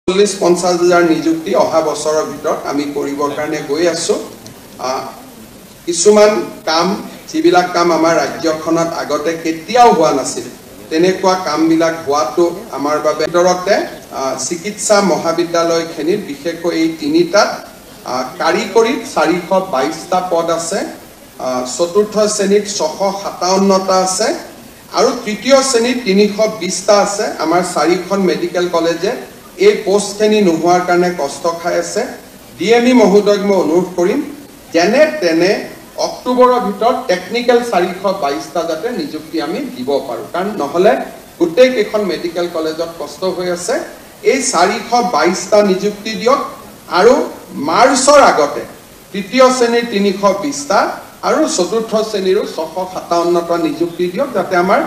40-50,000 নিযুক্তি অহা বছৰৰ ভিতৰত আমি কৰিবৰ কাৰণে গৈ আছো কিছুমান কাম যিবিলাক কাম আমাৰ ৰাজ্যখনত আগতে কেতিয়াও হোৱা নাছিল তেনেকুৱা কামবিলাক হোৱাটো আমাৰ বাবে ভিতৰতে চিকিৎসা মহাবিদ্যালয়খিনিত বিশেষকৈ এই তিনিটাত কাৰিকৰীত 422টা পদ আছে চতুৰ্থ শ্ৰেণীত 657টা আছে আৰু তৃতীয় শ্ৰেণীত 320টা আছে আমাৰ চাৰিখন মেডিকেল কলেজে এই পোষ্টখিনি নোহোৱাৰ কাৰণে কষ্ট খাই আছে ডিএমই মহোদয়ক মই অনুৰোধ কৰিম যেনে তেনে অক্টোবৰৰ ভিতৰত টেকনিক্যাল 422টা যাতে নিযুক্তি আমি দিব পাৰো কাৰণ নহলে গোটেই কেইখন মেডিকেল কলেজত কষ্ট হৈ আছে এই 422টা নিযুক্তি দিয়ক আৰু মাৰ্চৰ আগতে তৃতীয় শ্ৰেণীৰ 320টা আৰু চতুৰ্থ শ্ৰেণীৰ 657টা নিযুক্তি দিয়ক যাতে আমাৰ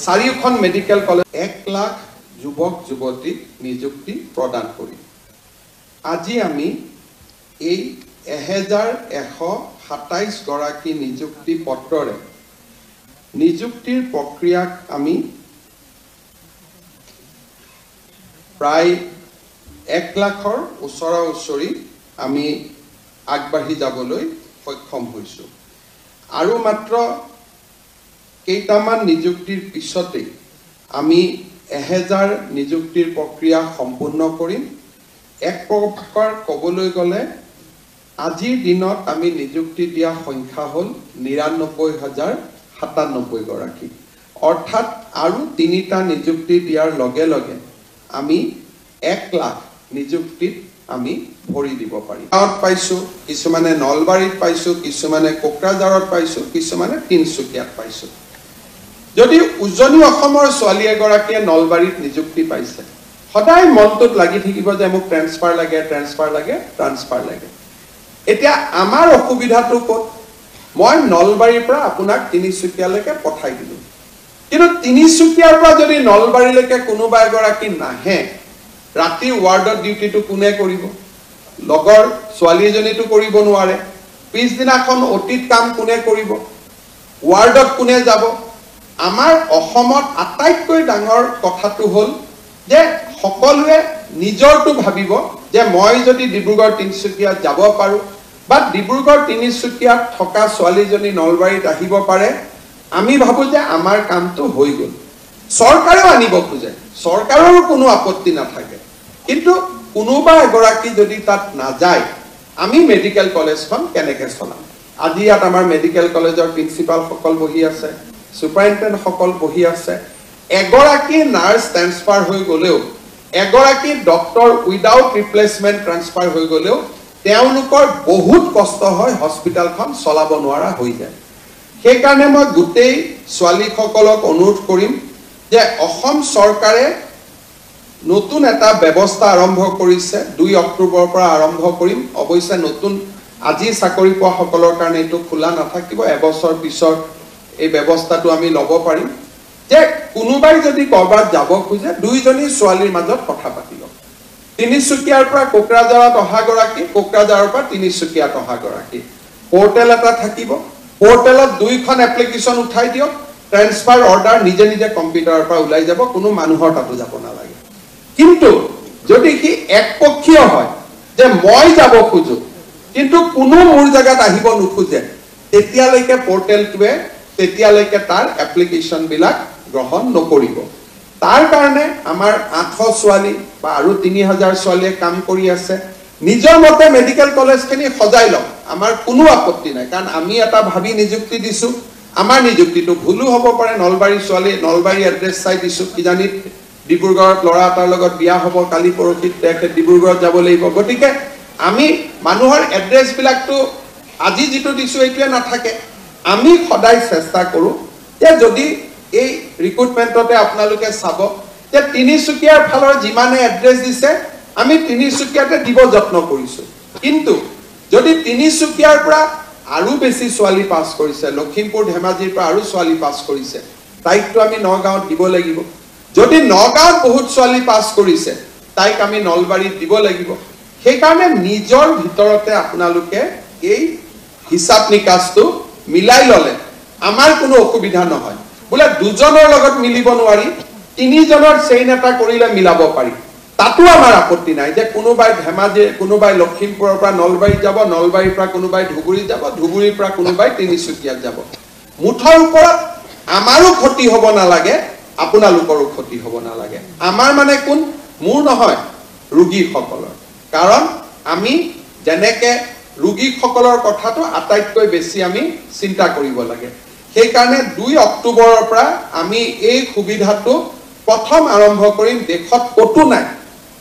চাৰিখন মেডিকেল কলেজ 1 লাখ যুৱক যুৱতীক নিযুক্তি প্ৰদান কৰি আজি আমি এই 1127 গৰাকী নিযুক্তি পত্ৰৰে নিযুক্তিৰ প্ৰক্ৰিয়াক আমি প্ৰায় 1 লাখৰ ওচৰা-ওচৰি আমি আগবাঢ়ি যাবলৈ সক্ষম হৈছো আৰু মাত্ৰ কেইটামান নিযুক্তিৰ পিছতে আমি 1000 নিযুক্তিৰ প্ৰক্ৰিয়া সম্পূৰ্ণ কৰিম এক প্ৰকাৰ ক'বলৈ গ'লে আজিৰ দিনত আমি নিযুক্তি দিয়া সংখ্যা হ'ল 99,097 গৰাকী অৰ্থাৎ আৰু তিনিটা নিযুক্তি দিয়াৰ লগে লগে আমি 1 লাখ নিযুক্তিত আমি ভৰি দিব পাৰিম গাঁৱত পাইছো কিছুমানে নলবাৰীত পাইছো কিছুমানে কোকৰাঝাৰত পাইছো কিছুমানে তিনচুকীয়াত পাইছো যদি উজনি অসমৰ ছোৱালী এগৰাকীয়ে নলবাৰীত নিযুক্তি পাইছে সদায় মনটোত লাগি থাকিব যে মোক ট্ৰান্সফাৰ লাগে এতিয়া আমাৰ অসুবিধাটো ক'ত মই নলবাৰীৰ পৰা আপোনাক তিনিচুকীয়ালৈকে পঠাই দিলো কিন্তু তিনিচুকীয়াৰ পৰা যদি নলবাৰীলৈকে কোনোবা এগৰাকী নাহে ৰাতি ৱাৰ্ডৰ ডিউটিটো কোনে কৰিব লগৰ ছোৱালীজনীটো কৰিব নোৱাৰে পিছদিনাখন অতীত কাম কোনে কৰিব ৱাৰ্ডত কোনে যাব আমাৰ অসমত আটাইতকৈ ডাঙৰ কথাটো হ'ল যে সকলোৱে নিজৰটো ভাবিব যে মই যদি ডিব্ৰুগড় তিনিচুকীয়াত যাব পাৰো বা ডিব্ৰুগড় তিনিচুকীয়াত থকা ছোৱালীজনী নলবাৰীত আহিব পাৰে আমি ভাবো যে আমাৰ কামটো হৈ গ'ল চৰকাৰেও আনিব খোজে চৰকাৰৰ কোনো আপত্তি নাথাকে কিন্তু কোনোবা এগৰাকী যদি তাত নাযায় আমি মেডিকেল কলেজখন কেনেকৈ চলাম আজি ইয়াত আমাৰ মেডিকেল কলেজৰ প্ৰিন্সিপাল সকল বহি আছে সুপাৰিনটেণ্ডেণ্ট সকল বহি আছে এগৰাকী নাৰ্ছ ট্ৰান্সফাৰ হৈ গ'লেও এগৰাকী ডক্টৰ উইদাউট ৰিপ্লেচমেন্ট ট্ৰান্সফাৰ হৈ গ'লেও তেওঁলোকৰ বহুত কষ্ট হয় হস্পিটেলখন চলাব নোৱাৰা হৈ যায় সেই কাৰণে মই গোটেই ছোৱালীসকলক অনুৰোধ কৰিম যে অসম চৰকাৰে নতুন এটা ব্যৱস্থা আৰম্ভ কৰিছে 2 অক্টোবৰৰ পৰা আৰম্ভ কৰিম অৱশ্যে নতুন আজি চাকৰি পোৱা সকলৰ কাৰণে এটো খোলা নাথাকিব এবছৰ পিছৰ এই ব্যৱস্থাটো আমি ল'ব পাৰিম যে কোনোবাই যদি কৰবাত যাব খোজে দুইজনী ছোৱালীৰ মাজত কথা পাতিব তিনিচুকীয়াৰ পৰা কোকৰাঝাৰত অহা গৰাকী কোকৰাঝাৰৰ পৰা তিনিচুকীয়াত অহা গৰাকী পোৰ্টেল এটা থাকিব পোৰ্টেলত দুইখন এপ্লিকেশন উঠাই দিয়ক ট্ৰান্সফাৰ অৰ্ডাৰ নিজে নিজে কম্পিউটাৰৰ পৰা ওলাই যাব কোনো মানুহৰ তাতো যাব নালাগে কিন্তু যদি কি একপক্ষীয় হয় যে মই যাব খোজো কিন্তু কোনো মোৰ জায়গাত আহিব নোখোজে তেতিয়ালৈকে পোৰ্টেলটোৱে তেতিয়ালৈকে তাৰ এপ্লিকেশন বিলাক গ্ৰহণ নকৰিব তাৰ কাৰণে আমাৰ 800 ছোৱালী বা আৰু 3000 ছোৱালীয়ে কাম কৰি আছে নিজৰ মতে মেডিকেল কলেজখিনি সজাই লওক আমাৰ কোনো আপত্তি নাই কাৰণ আমি এটা ভাবি নিযুক্তি দিছো আমাৰ নিযুক্তিটো ভুলো হ'ব পাৰে নলবাৰী ছোৱালী নলবাৰী এড্ৰেছ চাই দিছো কিজানি ডিব্ৰুগড়ত লৰা এটাৰ লগত বিয়া হ'ব কালি পৰহিত তেখেত ডিব্ৰুগড়ত যাব লাগিব গতিকে আমি মানুহৰ এড্ৰেছ বিলাকটো আজি যেটো দিছো এইটোৱে নাথাকে আমি সদায় চেষ্টা কৰো যে যদি এই ৰিক্ৰুটমেন্টতে আপোনালোকে চাব যে তিনিচুকীয়াৰ ফালৰ যিমানে এড্ৰেছ দিছে আমি তিনিচুকীয়াতে দিব যত্ন কৰিছো কিন্তু যদি তিনিচুকীয়াৰ পৰা আৰু বেছি ছোৱালী পাছ কৰিছে লখিমপুৰ ধেমাজিৰ পৰা আৰু ছোৱালী পাছ কৰিছে তাইকটো আমি নগাঁৱত দিব লাগিব যদি নগাঁৱত বহুত ছোৱালী পাছ কৰিছে তাইক আমি নলবাৰীত দিব লাগিব সেই কাৰণে নিজৰ ভিতৰতে আপোনালোকে এই হিসাব নিকাছটো মিলাই ললে আমাৰ কোনো অসুবিধা নহয় বোলে দুজনৰ লগত মিলিব নোৱাৰি তিনিজনৰ চেইন এটা কৰিলে মিলাব পাৰি তাতো আমাৰ আপত্তি নাই যে কোনোবাই ধেমাজি কোনোবাই লখিমপুৰৰ পৰা নলবাৰী যাব নলবাৰীৰ পৰা কোনোবাই ধুবুৰী যাব ধুবুৰীৰ পৰা কোনোবাই তিনিচুকীয়াত যাব মুঠৰ ওপৰত আমাৰো ক্ষতি হ'ব নালাগে আপোনালোকৰো ক্ষতি হ'ব নালাগে আমাৰ মানে কোন মোৰ নহয় ৰোগীসকলৰ কাৰণ আমি যেনেকে ৰোগীসকলৰ কথাটো আটাইতকৈ বেছি আমি চিন্তা কৰিব লাগে সেই কাৰণে 2 অক্টোবৰৰ পৰা আমি এই সুবিধাটো প্ৰথম আৰম্ভ কৰিম দেশত কতো নাই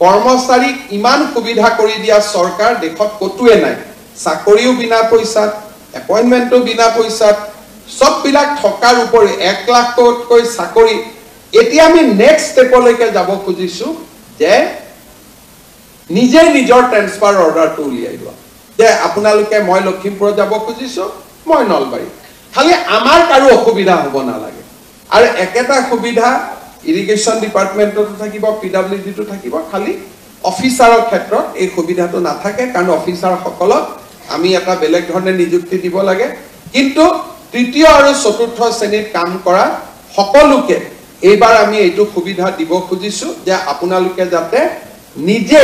কৰ্মচাৰীক ইমান সুবিধা কৰি দিয়া চৰকাৰ দেশত কতোৱে নাই চাকৰিও বিনা পইচাত এপইন্টমেন্টও বিনা পইচাত সব বিলাক থকাৰ উপৰি 1 লাখতকৈ চাকৰি এতিয়া আমি নেক্সট ষ্টেপলৈকে যাব খুজিছো যে নিজে নিজৰ ট্ৰান্সফাৰ অৰ্ডাৰটো উলিয়াই লোৱা যে আপোনালোকে মই লখিমপুৰত যাব খুজিছো মই নলবাৰী খালি আমাৰ কাৰো অসুবিধা হ'ব নালাগে আৰু একেটা সুবিধা ইৰিগেশ্যন ডিপাৰ্টমেণ্টতো থাকিব পিডব্লিউডিটো থাকিব খালি অফিচাৰৰ ক্ষেত্ৰত এই সুবিধাটো নাথাকে কাৰণ অফিচাৰসকলক আমি এটা বেলেগ ধৰণে নিযুক্তি দিব লাগে কিন্তু তৃতীয় আৰু চতুৰ্থ শ্ৰেণীত কাম কৰা সকলোকে এইবাৰ আমি এইটো সুবিধা দিব খুজিছো যে আপোনালোকে যাতে নিজে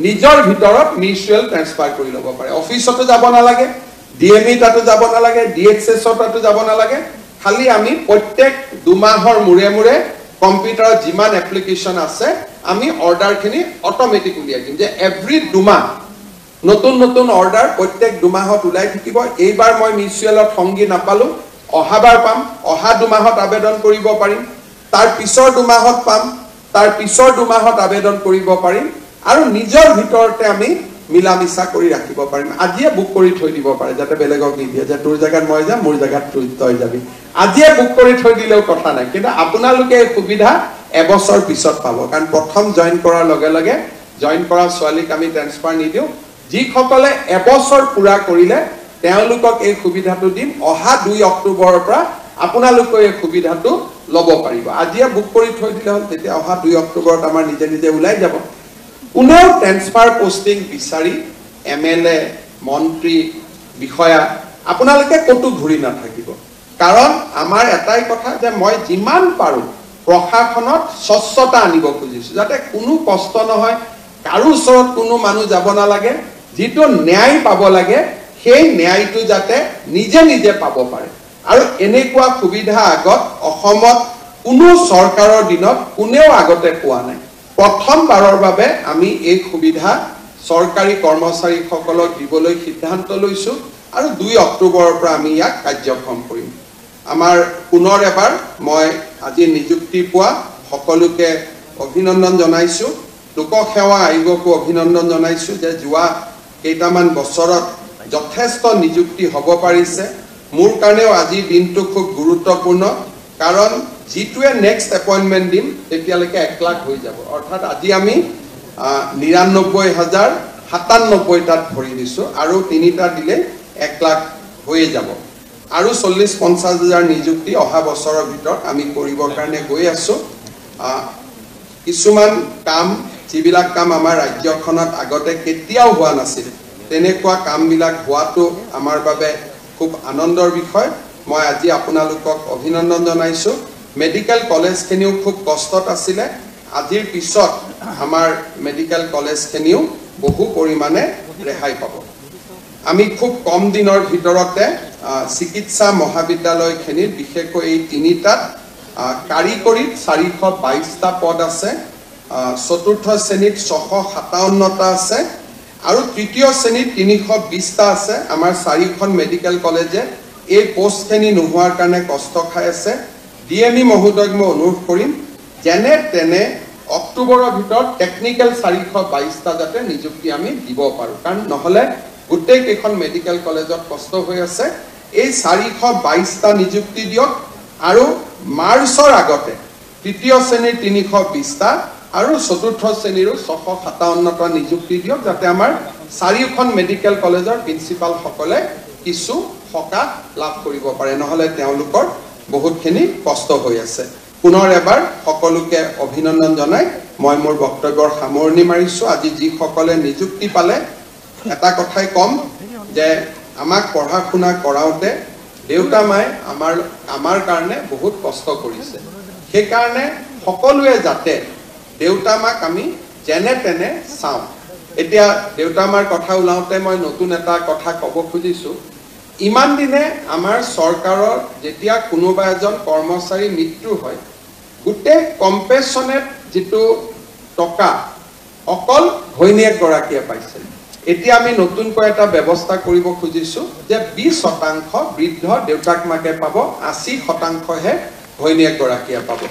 নিজৰ ভিতৰত মিউচুৱেল ট্ৰান্সফাৰ কৰি ল'ব পাৰে অফিচতো যাব নালাগে ডিএমই তাতো যাব নালাগে ডিএক্সএছ তাতো যাব নালাগে খালি আমি প্ৰত্যেক 2 মাহৰ মূৰে মূৰে কম্পিউটাৰত যিমান এপ্লিকেশন আছে আমি অৰ্ডাৰখিনি অটোমেটিক উলিয়াই দিম যে এভৰি 2 মাহ নতুন নতুন অৰ্ডাৰ প্ৰত্যেক 2 মাহত উলাই থাকিব এইবাৰ মই মিউচুৱেলত সংগী নাপালো অহাবাৰ পাম অহা 2 মাহত আবেদন কৰিব পাৰিম তাৰ পিছৰ 2 মাহত পাম তাৰ পিছৰ 2 মাহত আবেদন কৰিব পাৰিম আৰু নিজৰ ভিতৰতে আমি মিলামিছা কৰি ৰাখিব পাৰিম আজিয়ে বুক কৰি থৈ দিব পাৰে যাতে বেলেগক নিদিয়ে যে তোৰ জায়গাত মই যাম মোৰ জায়গাত তই যাবি আজিয়ে বুক কৰি থৈ দিলেও কথা নাই কিন্তু আপোনালোকে এই সুবিধা এবছৰ পিছত পাব কাৰণ প্ৰথম জয়েন কৰাৰ লগে লগে জয়েন কৰা ছোৱালীক আমি ট্ৰান্সফাৰ নিদিও যিসকলে এবছৰ পুৰা কৰিলে তেওঁলোকক এই সুবিধাটো দিম অহা 2 অক্টোবৰৰ পৰা আপোনালোকে এই সুবিধাটো ল'ব পাৰিব আজিয়ে বুক কৰি থৈ দিলে হ'ল তেতিয়া অহা 2 অক্টোবৰত আমাৰ নিজে নিজে ওলাই যাব কোনেও ট্ৰান্সফাৰ পোষ্টিং বিচাৰি এমএলএ মন্ত্ৰী বিষয়া আপোনালোকে কতো ঘূৰি নাথাকিব কাৰণ আমাৰ এটাই কথা যে মই যিমান পাৰো প্ৰশাসনত স্বচ্ছতা আনিব খুজিছো যাতে কোনো কষ্ট নহয় কাৰো ওচৰত কোনো মানুহ যাব নালাগে যিটো ন্যায় পাব লাগে সেই ন্যায়টো যাতে নিজে নিজে পাব পাৰে আৰু এনেকুৱা সুবিধা আগত অসমত কোনো চৰকাৰৰ দিনত কোনেও আগতে পোৱা নাই প্ৰথমবাৰৰ বাবে আমি এই সুবিধা চৰকাৰী কৰ্মচাৰীসকলক দিবলৈ সিদ্ধান্ত লৈছো আৰু 2 অক্টোবৰৰ পৰা আমি ইয়াক কাৰ্যক্ষম কৰিম আমাৰ পুনৰ এবাৰ মই আজি নিযুক্তি পোৱা সকলোকে অভিনন্দন জনাইছো লোক সেৱা আয়োগকো অভিনন্দন জনাইছো যে যোৱা কেইটামান বছৰত যথেষ্ট নিযুক্তি হ'ব পাৰিছে মোৰ কাৰণেও আজি দিনটো খুব গুৰুত্বপূৰ্ণ কাৰণ যিটোৱে নেক্সট এপইন্টমেন্ট দিম তেতিয়ালৈকে 1 লাখ হৈ যাব অৰ্থাৎ আজি আমি 99,097 তাত ভৰি দিছো আৰু 3টা দিলে 1 লাখ হৈ যাব আৰু 40-50 হাজাৰ নিযুক্তি অহা বছৰৰ ভিতৰত আমি কৰিবৰ কাৰণে গৈ আছো কিছুমান কাম যিবিলাক কাম আমাৰ ৰাজ্যখনত আগতে কেতিয়াও হোৱা নাছিল তেনেকুৱা কামবিলাক হোৱাটো আমাৰ বাবে খুব আনন্দৰ বিষয় মই আজি আপোনালোকক অভিনন্দন জনাইছো মেডিকেল কলেজখিনিও খুব কষ্টত আছিলে আজিৰ পিছত আমাৰ মেডিকেল কলেজখিনিও বহু পৰিমাণে ৰেহাই পাব আমি খুব কম দিনৰ ভিতৰতে চিকিৎসা মহাবিদ্যালয়খিনিৰ বিশেষকৈ এই 3টাত কাৰিকৰীত 422টা পদ আছে চতুৰ্থ শ্ৰেণীত 657টা আছে আৰু তৃতীয় শ্ৰেণীত 320টা আছে আমাৰ 4খন মেডিকেল কলেজে এই পোষ্টখিনি নোহোৱাৰ কাৰণে কষ্ট খাই আছে ডিএমই মহোদয়ক মই অনুৰোধ কৰিম যেনে তেনে অক্টোবৰৰ ভিতৰত টেকনিক্যাল 422টা যাতে নিযুক্তি আমি দিব পাৰো কাৰণ নহলে গোটেই কেইখন মেডিকেল কলেজত কষ্ট হৈ আছে এই 422টা নিযুক্তি দিয়ক আৰু মাৰ্চৰ আগতে তৃতীয় শ্ৰেণীৰ 320টা আৰু চতুৰ্থ শ্ৰেণীৰ 657টা নিযুক্তি দিয়ক যাতে আমাৰ 4খন মেডিকেল কলেজৰ প্ৰিন্সিপাল সকলে কিছু সকাহ লাভ কৰিব পাৰে নহলে তেওঁলোকৰ বহুতখিনি কষ্ট হৈ আছে পুনৰ এবাৰ সকলোকে অভিনন্দন জনাই মই মোৰ বক্তব্যৰ সামৰণি মাৰিছো আজি যি সকলে নিযুক্তি পালে এটা কথাই কম যে আমাক পঢ়া শুনা কৰাওতে দেউতা মাই আমাৰ কাৰণে বহুত কষ্ট কৰিছে সেই কাৰণে সকলোৱে যাতে দেউতা মাক আমি যেনে তেনে চাওঁ। এতিয়া দেউতা মাৰ কথা ওলাওঁতে মই নতুন এটা কথা ক'ব খুজিছোঁ। ইমান দিনে আমাৰ চৰকাৰৰ যেতিয়া কোনোবা এজন কৰ্মচাৰী মৃত্যু হয়, গোটেই কম্পেনচনেট যিটো টকা অকল ঘৈণীয়েকগৰাকীয়ে পাইছিল। এতিয়া আমি নতুনকৈ এটা ব্যৱস্থা কৰিব খুজিছোঁ যে 20% বৃদ্ধ দেউতাক মাকে পাব, 80%হে ঘৈণীয়েকগৰাকীয়ে পাব।